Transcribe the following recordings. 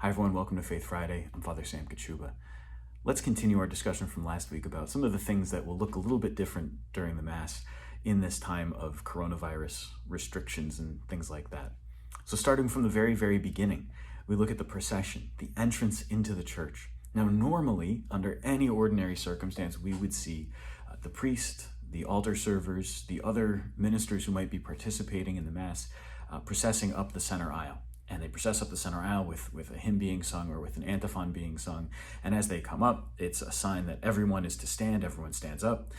Hi everyone, welcome to Faith Friday. I'm Father Sam Kachuba. Let's continue our discussion from last week about some of the things that will look a little bit different during the Mass in this time of coronavirus restrictions and things like that. So starting from the very, very beginning, we look at the procession, the entrance into the church. Now normally, under any ordinary circumstance, we would see the priest, the altar servers, the other ministers who might be participating in the Mass processing up the center aisle. And they process up the center aisle with a hymn being sung or with an antiphon being sung. And as they come up, it's a sign that everyone is to stand, everyone stands up.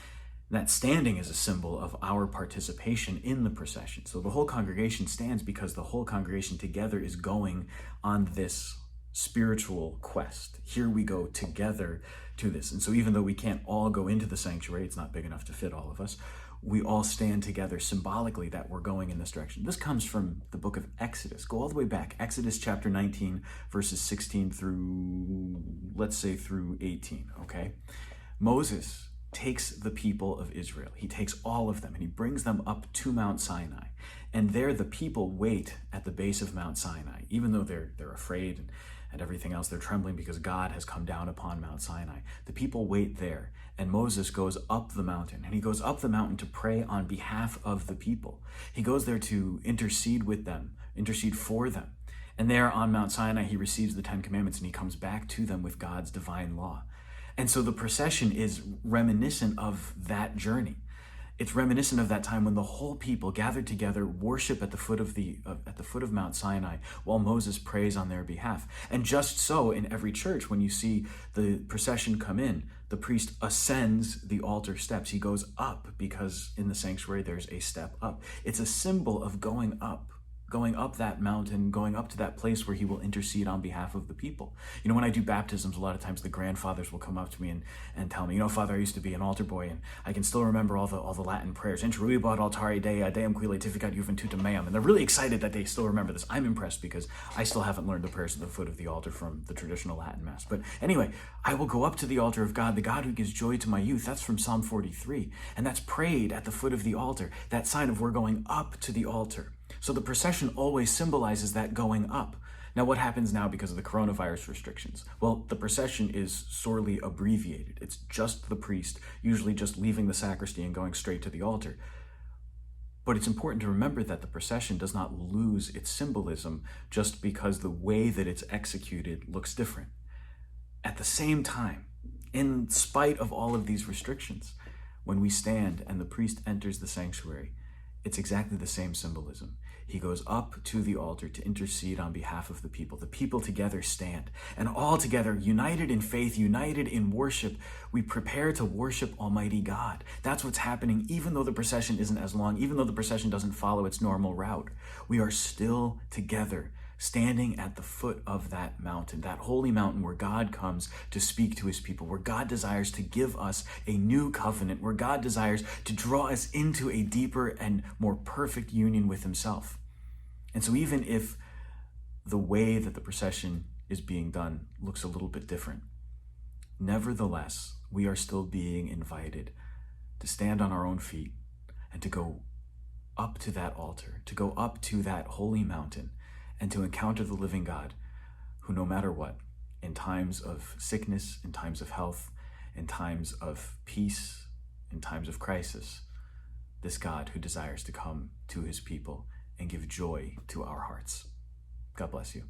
And that standing is a symbol of our participation in the procession. So the whole congregation stands because the whole congregation together is going on this spiritual quest. Here we go together to this. And so even though we can't all go into the sanctuary, it's not big enough to fit all of us, we all stand together symbolically that we're going in this direction. This comes from the book of Exodus. Go all the way back. Exodus chapter 19, verses 16 through, let's say, through 18, okay? Moses takes the people of Israel. He takes all of them and he brings them up to Mount Sinai. And there the people wait at the base of Mount Sinai. Even though they're afraid and everything else, they're trembling because God has come down upon Mount Sinai. The people wait there. And Moses goes up the mountain, and he goes up the mountain to pray on behalf of the people. He goes there to intercede with them, intercede for them. And there on Mount Sinai, he receives the 10 Commandments, and he comes back to them with God's divine law. And so the procession is reminiscent of that journey. It's reminiscent of that time when the whole people gathered together, worship at the foot of Mount Sinai, while Moses prays on their behalf. And just so in every church, when you see the procession come in, the priest ascends the altar steps. He goes up because in the sanctuary there's a step up. It's a symbol of going up that mountain, going up to that place where he will intercede on behalf of the people. You know, when I do baptisms, a lot of times the grandfathers will come up to me and tell me, you know, Father, I used to be an altar boy and I can still remember all the Latin prayers. Intruibat altare Dei, Deum qui laetificat juventutem meam. And they're really excited that they still remember this. I'm impressed because I still haven't learned the prayers at the foot of the altar from the traditional Latin Mass. But anyway, I will go up to the altar of God, the God who gives joy to my youth. That's from Psalm 43. And that's prayed at the foot of the altar. That sign of we're going up to the altar. So the procession always symbolizes that going up. Now, what happens now because of the coronavirus restrictions? Well, the procession is sorely abbreviated. It's just the priest, usually just leaving the sacristy and going straight to the altar. But it's important to remember that the procession does not lose its symbolism just because the way that it's executed looks different. At the same time, in spite of all of these restrictions, when we stand and the priest enters the sanctuary, it's exactly the same symbolism. He goes up to the altar to intercede on behalf of the people. The people together stand, and all together, united in faith, united in worship, we prepare to worship Almighty God. That's what's happening, even though the procession isn't as long, even though the procession doesn't follow its normal route. We are still together, standing at the foot of that mountain, that holy mountain where God comes to speak to his people, where God desires to give us a new covenant, where God desires to draw us into a deeper and more perfect union with himself. And so even if the way that the procession is being done looks a little bit different, nevertheless, we are still being invited to stand on our own feet and to go up to that altar, to go up to that holy mountain, and to encounter the living God who, no matter what, in times of sickness, in times of health, in times of peace, in times of crisis, this God who desires to come to his people and give joy to our hearts. God bless you.